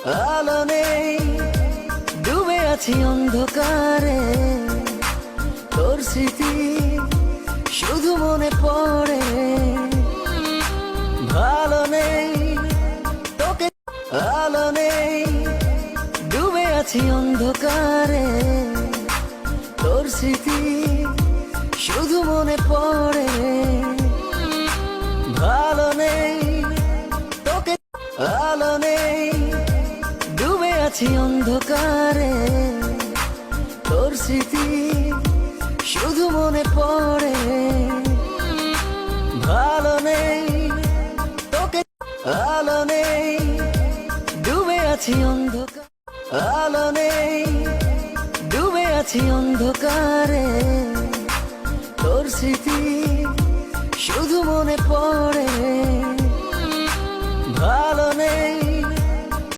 আলো নেই, ডুবে আছি অন্ধকারে, তোর স্মৃতি শুধু মনে পড়ে। ভালো নেই তোকে, আলো নেই, ডুবে আছি অন্ধকারে, তোর স্মৃতি শুধু মনে পড়ে। ভালো নেই তোকে, আলো নেই, ডুবে আছি অন্ধকারে, তোর স্মৃতি শুধু মনে পড়ে। ভালো নেই তোকে, আলো নেই, ডুবে আছি অন্ধকার, আলো নেই, ডুবে আছি অন্ধকারে, তোর স্মৃতি শুধু মনে পড়ে। ভালো